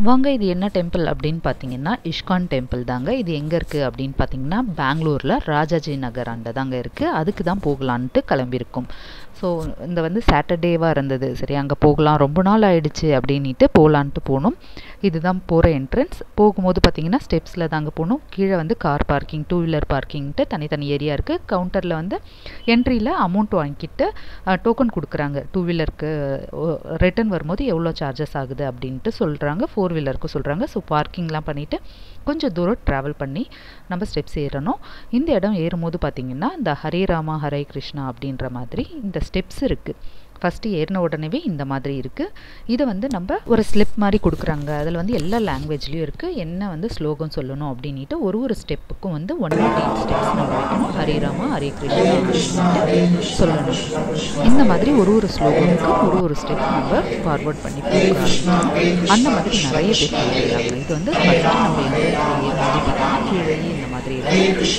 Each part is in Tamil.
வாங்க, இது என்ன டெம்பிள் அப்படின்னு பார்த்தீங்கன்னா இஸ்கான் டெம்பிள் தாங்க. இது எங்கே இருக்குது அப்படின்னு பார்த்தீங்கன்னா பெங்களூரில் ராஜாஜி நகர் அண்டை தாங்க இருக்குது. அதுக்கு தான் போகலான்ட்டு கிளம்பியிருக்கோம். ஸோ இந்த வந்து சாட்டர்டேவாக இருந்தது. சரி, அங்கே போகலாம், ரொம்ப நாள் ஆயிடுச்சு அப்படின்ட்டு போகலான்ட்டு போனோம். இதுதான் போகிற என்ட்ரன்ஸ். போகும்போது பார்த்தீங்கன்னா ஸ்டெப்ஸில் தாங்க போகணும். கீழே வந்து கார் பார்க்கிங், டூ வீலர் பார்க்கிங்ட்டு தனித்தனி ஏரியா இருக்குது. கவுண்டரில் வந்து என்ட்ரியில் அமௌண்ட் வாங்கிட்டு டோக்கன் கொடுக்குறாங்க. டூ வீலருக்கு ரிட்டர்ன் வரும்போது எவ்வளோ சார்ஜஸ் ஆகுது அப்படின்ட்டு சொல்கிறாங்க. ஃபோர் வீலருக்கு சொல்கிறாங்க. ஸோ பார்க்கிங்லாம் பண்ணிவிட்டு கொஞ்சம் தூரம் ட்ராவல் பண்ணி நம்ம ஸ்டெப்ஸ் ஏறணும். இந்த இடம் ஏறும்போது பார்த்திங்கன்னா இந்த ஹரே ராமா ஹரே கிருஷ்ணா அப்படின்ற மாதிரி இந்த ஸ்டெப்ஸ் இருக்குது. ஃபஸ்ட்டு ஏறின உடனேவே இந்த மாதிரி இருக்குது. இதை வந்து நம்ம ஒரு ஸ்லிப் மாதிரி கொடுக்குறாங்க. அதில் வந்து எல்லா லாங்குவேஜ்லேயும் இருக்குது. என்ன வந்து ஸ்லோகம் சொல்லணும் அப்படின்ட்டு ஒரு ஸ்டெப்புக்கும் வந்து 118 ஸ்டெப்ஸ் நம்ம வைக்கணும். ஹரே ராமா ஹரே கிருஷ்ணா சொல்லணும். இந்த மாதிரி ஒரு ஸ்லோகமுக்கும் ஒரு ஸ்டெப் நம்ம ஃபார்வர்ட் பண்ணி போகலாம். அந்த மாதிரி நிறைய பேர் பண்ணிக்கிறாங்க. இது வந்து ஃபஸ்ட்டு நம்ம எந்த கீழே இந்த மாதிரி இருக்குது.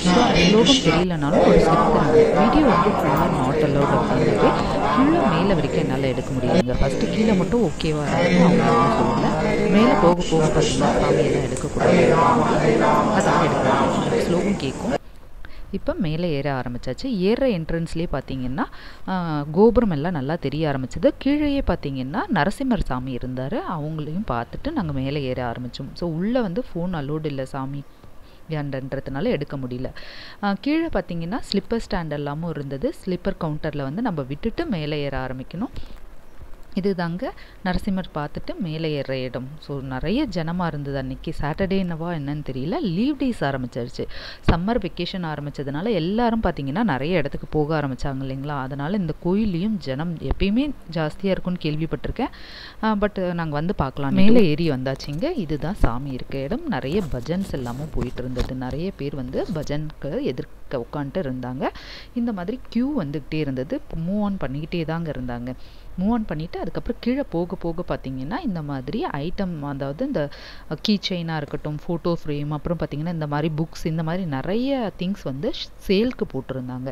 ஸ்லோகம் தெரியலனாலும் ஒரு ஸ்டெப் வீடியோ வந்து ஃபுல்லாக நாட் அலவுட் அப்படின்னாவே ஃபுல்லாக மேலே வரைக்கும் என்னால் எடுக்க முடியுங்க. ஃபஸ்ட்டு கீழே மட்டும் ஓகேவாக இருக்குது, அவங்க ஒன்றும் சொல்லலை. மேலே போக போக பார்த்தீங்கன்னா சாமியெல்லாம் எடுக்கக்கூடாது, அதெல்லாம் எடுக்க ஸ்லோகம் கேட்கும். இப்போ மேலே ஏற ஆரம்பித்தாச்சு. ஏறுற என்ட்ரன்ஸ்லேயே பார்த்தீங்கன்னா கோபுரம் எல்லாம் நல்லா தெரிய ஆரம்பிச்சது. கீழேயே பார்த்தீங்கன்னா நரசிம்மர் சாமி இருந்தார். அவங்களையும் பார்த்துட்டு நாங்கள் மேலே ஏற ஆரம்பித்தோம். ஸோ உள்ளே வந்து ஃபோன் அலோடு இல்லை சாமி வியாண்டன்றதுனால எடுக்க முடியல. கீழே பார்த்தீங்கன்னா ஸ்லிப்பர் ஸ்டாண்ட் எல்லாமும் இருந்தது. ஸ்லிப்பர் கவுண்டரில் வந்து நம்ம விட்டுட்டு மேலே ஏற ஆரம்பிக்கணும். இது தாங்க நரசிம்மர் பார்த்துட்டு மேலே ஏற இடம். ஸோ நிறைய ஜனமாக இருந்தது. அன்றைக்கி சாட்டர்டேன்னவா என்னன்னு தெரியல, லீவ் டேஸ் ஆரம்பிச்சிருச்சு. சம்மர் வெக்கேஷன் ஆரம்பித்ததுனால எல்லாரும் பார்த்திங்கன்னா நிறைய இடத்துக்கு போக ஆரம்பித்தாங்க இல்லைங்களா. அதனால் இந்த கோயிலையும் ஜனம் எப்பயுமே ஜாஸ்தியாக இருக்கும்னு கேள்விப்பட்டிருக்கேன். பட் நாங்கள் வந்து பார்க்கலாம். மேலே ஏறி வந்தாச்சுங்க. இதுதான் சாமி இருக்க இடம். நிறைய பஜன்ஸ் எல்லாமும் போயிட்டு இருந்தது. நிறைய பேர் வந்து பஜனுக்கு எதிர்க்க உட்காந்துட்டு இருந்தாங்க. இந்த மாதிரி க்யூ வந்துக்கிட்டே இருந்தது. மூவ் ஆன் பண்ணிக்கிட்டே தாங்க இருந்தாங்க. மூவ் ஆன் பண்ணிவிட்டு அதுக்கப்புறம் கீழே போக போக பார்த்திங்கன்னா இந்த மாதிரி ஐட்டம், அதாவது இந்த கீ செயினாக இருக்கட்டும், ஃபோட்டோ ஃப்ரேம், அப்புறம் பார்த்திங்கன்னா இந்த மாதிரி புக்ஸ், இந்த மாதிரி நிறைய திங்ஸ் வந்து சேல்க்கு போட்டிருந்தாங்க.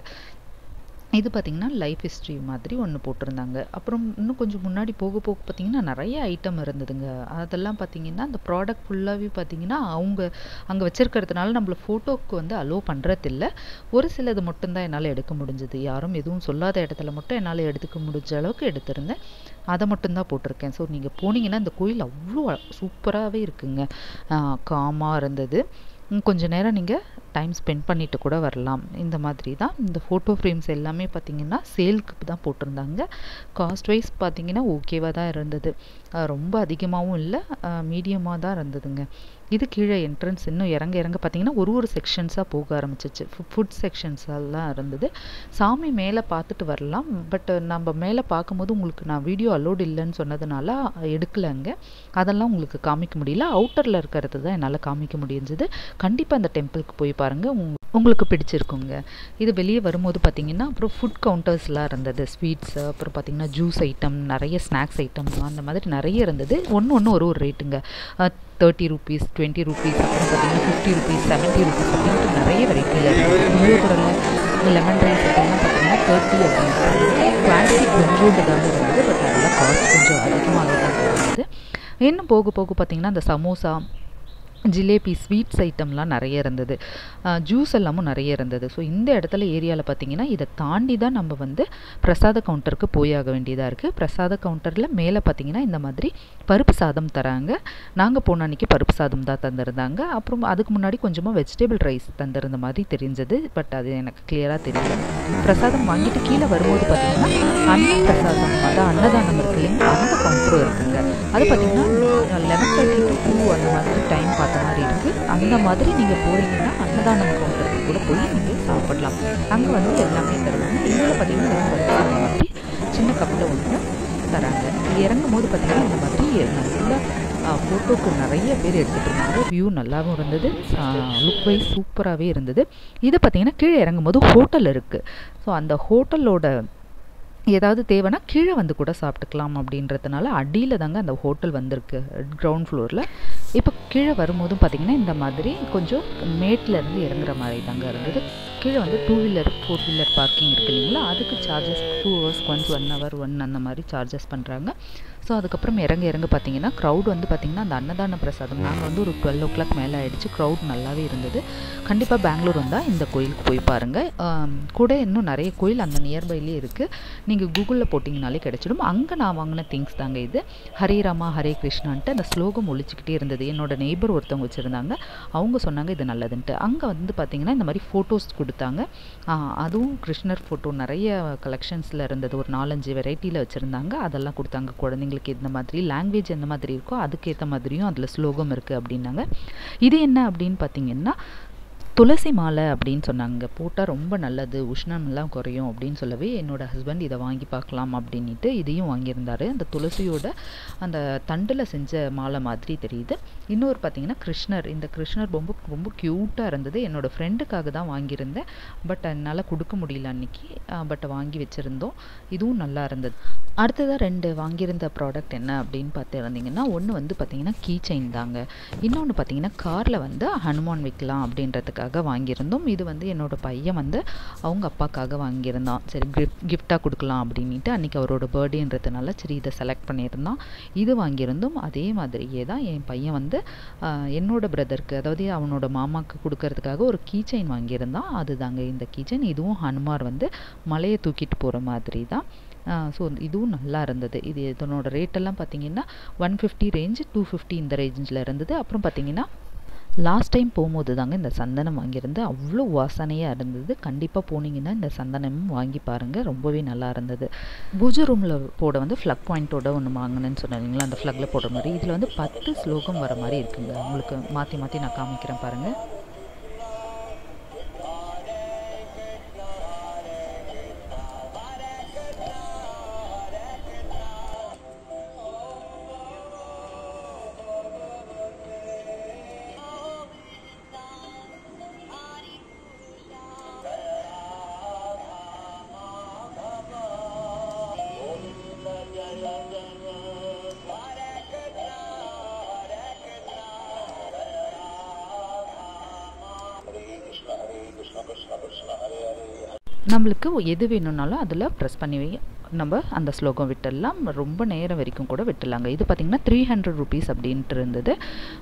இது பார்த்திங்கன்னா லைஃப் ஹிஸ்ட்ரி மாதிரி ஒன்று போட்டிருந்தாங்க. அப்புறம் இன்னும் கொஞ்சம் முன்னாடி போக போக பார்த்திங்கன்னா நிறைய ஐட்டம் இருந்ததுங்க. அதெல்லாம் பார்த்திங்கன்னா அந்த ப்ராடக்ட் ஃபுல்லாகவே பார்த்திங்கன்னா அவங்க அங்கே வச்சுருக்கிறதுனால நம்மளை ஃபோட்டோவுக்கு வந்து அலோவ் பண்ணுறதில்ல. ஒரு சிலது மட்டும்தான் என்னால் எடுக்க முடிஞ்சது. யாரும் எதுவும் சொல்லாத இடத்துல மட்டும் என்னால் எடுத்துக்க முடிஞ்ச அளவுக்கு எடுத்திருந்தேன். அதை மட்டும்தான் போட்டிருக்கேன். ஸோ நீங்கள் போனீங்கன்னா இந்த கோயில் அவ்வளோ சூப்பராகவே இருக்குங்க. காமாக இருந்தது. கொஞ்சம் நேரம் நீங்கள் டைம் ஸ்பெண்ட் பண்ணிட்டு கூட வரலாம். இந்த மாதிரி தான் இந்த ஃபோட்டோ ஃப்ரேம்ஸ் எல்லாமே பார்த்திங்கன்னா சேல்க்கு தான் போட்டிருந்தாங்க. காஸ்ட் வைஸ் பார்த்திங்கன்னா ஓகேவாக தான் இருந்தது. ரொம்ப அதிகமாகவும் இல்லை, மீடியமாக தான் இருந்ததுங்க. இது கீழே என்ட்ரன்ஸ். இன்னும் இறங்க பார்த்திங்கன்னா ஒரு செக்ஷன்ஸாக போக ஆரம்பிச்சிச்சு. ஃபுட் செக்ஷன்ஸ் எல்லாம் இருந்தது. சாமி மேலே பார்த்துட்டு வரலாம். பட் நம்ம மேலே பார்க்கும்போது உங்களுக்கு நான் வீடியோ அலோடு இல்லைன்னு சொன்னதுனால எடுக்கலைங்க. அதெல்லாம் உங்களுக்கு காமிக்க முடியல. அவுட்டரில் இருக்கிறது தான் என்னால் காமிக்க முடிஞ்சது. கண்டிப்பாக அந்த டெம்பிளுக்கு போய் பாருங்கள், உங்களுக்கு பிடிச்சிருக்குங்க. இது வெளியே வரும்போது பார்த்திங்கன்னா அப்புறம் ஃபுட் கவுண்டர்ஸ்லாம் இருந்தது. ஸ்வீட்ஸு, அப்புறம் பார்த்திங்கன்னா ஜூஸ் ஐட்டம், நிறைய ஸ்நாக்ஸ் ஐட்டம், அந்த மாதிரி நிறைய இருந்தது. ஒன்று ஒரு ரேட்டுங்க. 30 rupees, 20 rupees, அப்புறம் பார்த்திங்கன்னா 50 rupees, 70 rupees அப்படின்ட்டு நிறைய வெரைட்டியில் இருக்குது. முழுக்குடலில் லெமன் ரைஸ் அப்படின்னா பார்த்திங்கன்னா 30 அப்படின்னு குவான்டிட்டி கொஞ்சோண்டு தான் இருந்தது. பட் அதெல்லாம் காஸ்ட் கொஞ்சம் அதிகமாக தான் இருந்தது. இன்னும் போக போக பார்த்திங்கன்னா அந்த சமோசா, ஜிலேபி, ஸ்வீட்ஸ் ஐட்டம்லாம் நிறைய இருந்தது. ஜூஸ் எல்லாமும் நிறைய இருந்தது. ஸோ இந்த இடத்துல ஏரியாவில் பார்த்திங்கன்னா இதை தாண்டி தான் நம்ம வந்து பிரசாத கவுண்டருக்கு போயாக வேண்டியதாக இருக்குது. பிரசாத கவுண்டரில் மேலே பார்த்திங்கன்னா இந்த மாதிரி பருப்பு சாதம் தராங்க. நாங்கள் போன அன்றைக்கி பருப்பு சாதம் தான் தந்திருந்தாங்க. அப்புறம் அதுக்கு முன்னாடி கொஞ்சமாக வெஜிடபிள் ரைஸ் தந்திருந்த மாதிரி தெரிஞ்சது. பட் அது எனக்கு கிளியராக தெரியல. பிரசாதம் வாங்கிட்டு கீழே வரும்போது பார்த்திங்கன்னா பிரசாதம், அதான் அன்னதானம் இருக்கு இல்லைங்களா, அந்த கவுண்டரும் இருக்குங்க. அது பார்த்திங்கன்னா 11:30 to 2 அந்த மாதிரி டைம் பார்த்த மாதிரி இருக்குது. அந்த மாதிரி நீங்கள் போகிறீங்கன்னா அன்னதானம் கவுண்டருக்கு கூட போய் நீங்கள் சாப்பிடலாம். அங்கே வந்து எல்லாமே தருவாங்க. இதில் பார்த்திங்கன்னா அந்த மாதிரி சின்ன கப்பில் ஒன்று தராங்க. இறங்கும் போது பார்த்திங்கன்னா இந்த மாதிரி நல்லா ஃபோட்டோக்கு நிறைய பேர் எடுத்துகிட்டு இருந்தாங்க. வியூ நல்லாவும் இருந்தது. லுக் வைஸ் சூப்பராகவே இருந்தது. இது பார்த்திங்கன்னா கீழே இறங்கும் போது ஹோட்டல் இருக்குது. ஸோ அந்த ஹோட்டலோட ஏதாவது தேவைன்னா கீழே வந்து கூட சாப்பிட்டுக்கலாம் அப்படின்றதுனால அடியில் தாங்க அந்த ஹோட்டல் வந்திருக்கு, கிரவுண்ட் ஃப்ளோரில். இப்போ கீழே வரும்போதும் பார்த்திங்கன்னா இந்த மாதிரி கொஞ்சம் மேட்லேருந்து இறங்குற மாதிரி தாங்க இருந்தது. கீழே வந்து 2 வீலர் 4 வீலர் பார்க்கிங் இருக்குது இல்லைங்களா, அதுக்கு சார்ஜஸ் 2 hours ஒன்ஸ் 1 hour 1 அந்த மாதிரி சார்ஜஸ் பண்ணுறாங்க. ஸோ அதுக்கப்புறம் இறங்க பார்த்தீங்கன்னா க்ரௌட் வந்து பார்த்திங்கன்னா அந்த அன்னதான பிரசாதம் நாங்கள் வந்து ஒரு 12 o'clock மேலே ஆகிடுச்சு. க்ரௌட் நல்லாவே இருந்தது. கண்டிப்பாக பெங்களூர் வந்தால் இந்த கோயிலுக்கு போய் பாருங்கள். கூட இன்னும் நிறைய கோயில் அந்த நியர்பைலேயே இருக்குது. நீங்கள் கூகுளில் போட்டிங்கனாலே கிடச்சிடும். அங்கே நான் வாங்கின திங்ஸ் தாங்க இது. ஹரே ராமா ஹரே கிருஷ்ணான்ட்டு அந்த ஸ்லோகம் ஒழிச்சிக்கிட்டே இருந்தது. என்னோடய நெய்பர் ஒருத்தவங்க வச்சுருந்தாங்க. அவங்க சொன்னாங்க இது நல்லதுன்ட்டு. அங்கே வந்து பார்த்திங்கன்னா இந்த மாதிரி ஃபோட்டோஸ் கொடுத்தாங்க. அதுவும் கிருஷ்ணர் ஃபோட்டோ நிறைய கலெக்ஷன்ஸில் இருந்தது. ஒரு 4-5 வெரைட்டியில் வச்சுருந்தாங்க. அதெல்லாம் கொடுத்தாங்க. குழந்தைங்களுக்கு எந்த மாதிரி லாங்குவேஜ் எந்த மாதிரி இருக்கோ அதுக்கேற்ற மாதிரியும் அதில் ஸ்லோகம் இருக்குது அப்படின்னாங்க. இது என்ன அப்படின்னு பார்த்தீங்கன்னா துளசி மாலை அப்படின்னு சொன்னாங்க. போட்டால் ரொம்ப நல்லது, உஷ்ணம்லாம் குறையும் அப்படின்னு சொல்லவே என்னோடய ஹஸ்பண்ட் இதை வாங்கி பார்க்கலாம் அப்படின்ட்டு இதையும் வாங்கியிருந்தார். அந்த துளசியோட அந்த தண்டில் செஞ்ச மாலை மாதிரி தெரியுது. இன்னொரு பார்த்திங்கன்னா கிருஷ்ணர். இந்த கிருஷ்ணர் ரொம்ப ரொம்ப க்யூட்டாக இருந்தது. என்னோடய ஃப்ரெண்டுக்காக தான் வாங்கியிருந்தேன். பட் என்னால் கொடுக்க முடியல அன்றைக்கி. பட் வாங்கி வச்சுருந்தோம். இதுவும் நல்லா இருந்தது. அடுத்ததாக 2 வாங்கியிருந்த ப்ராடக்ட் என்ன அப்படின்னு பார்த்துருந்தீங்கன்னா, ஒன்று வந்து பார்த்திங்கன்னா கீ செயின் தாங்க. இன்னொன்று பார்த்திங்கன்னா காரில் வந்து ஹனுமான் வைக்கலாம் அப்படின்றதுக்காக வாங்கியிருந்தோம். இது வந்து என்னோடய பையன் வந்து அவங்க அப்பாக்காக வாங்கியிருந்தான். சரி கிஃப்டாக கொடுக்கலாம் அப்படின்ட்டு அன்றைக்கி அவரோட பர்த்டேன்றதுனால சரி இதை செலக்ட் பண்ணியிருந்தான். இது வாங்கியிருந்தோம். அதே மாதிரியே தான் என் பையன் வந்து என்னோட பிரதருக்கு, அதாவது அவனோட மாமாவுக்கு கொடுக்கறதுக்காக ஒரு கீ செயின் வாங்கியிருந்தான். அதுதாங்க இந்த கீ செயின். இதுவும் ஹனுமார் வந்து மலையை தூக்கிட்டு போகிற மாதிரி தான். ஸோ இதுவும் நல்லா இருந்தது. இது இதனோட ரேட்டெல்லாம் பார்த்திங்கன்னா 150 ரேஞ்சு, 250 இந்த ரேஞ்சில் இருந்தது. அப்புறம் பார்த்திங்கன்னா லாஸ்ட் டைம் போகும்போது தாங்க இந்த சந்தனம் வாங்கியிருந்து அவ்வளோ வாசனையாக இருந்தது. கண்டிப்பாக போனீங்கன்னா இந்த சந்தனமும் வாங்கி பாருங்கள். ரொம்பவே நல்லா இருந்தது. பூஜை ரூமில் போட வந்து ஃப்ளக் பாயிண்ட்டோட ஒன்று வாங்கினேன்னு சொன்னீங்களா, அந்த ஃப்ளக்கில் போடுற மாதிரி. இதில் வந்து 10 ஸ்லோகம் வர மாதிரி இருக்குங்க. உங்களுக்கு மாற்றி மாற்றி நான் காமிக்கிறேன் பாருங்கள். நம்மளுக்கு எது வேணும்னாலும் அதில் ப்ரெஸ் பண்ணி நம்ம அந்த ஸ்லோகம் விட்டுடலாம். ரொம்ப நேரம் வரைக்கும் கூட விட்டுலாங்க. இது பார்த்திங்கன்னா 300 rupees அப்படின்ட்டு இருந்தது.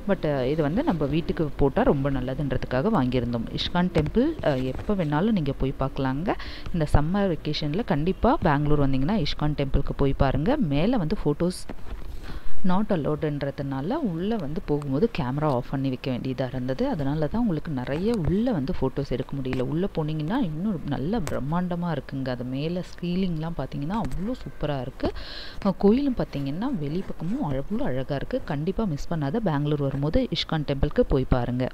பட் இது வந்து நம்ம வீட்டுக்கு போட்டால் ரொம்ப நல்லதுன்றதுக்காக வாங்கியிருந்தோம். இஸ்கான் டெம்பிள் எப்போ வேணாலும் நீங்கள் போய் பார்க்கலாங்க. இந்த சம்மர் வெக்கேஷனில் கண்டிப்பாக பெங்களூர் வந்தீங்கன்னா இஸ்கான் டெம்பிளுக்கு போய் பாருங்கள். மேலே வந்து ஃபோட்டோஸ் நாட் அலோடுன்றதுனால உள்ளே வந்து போகும்போது கேமரா ஆஃப் பண்ணி வைக்க வேண்டியதாக இருந்தது. அதனால தான் உங்களுக்கு நிறைய உள்ளே வந்து ஃபோட்டோஸ் எடுக்க முடியல. உள்ளே போனீங்கன்னா இன்னும் நல்ல பிரம்மாண்டமாக இருக்குங்க. அது மேலே ஸ்கீலிங்லாம் பார்த்தீங்கன்னா அவ்வளோ சூப்பராக இருக்குது. கோயிலும் பார்த்தீங்கன்னா வெளிப்பக்கமும் அவ்வளோ அழகாக இருக்குது. கண்டிப்பாக மிஸ் பண்ணாத பெங்களூர் வரும்போது இஸ்கான் டெம்பிளுக்கு போய் பாருங்கள்.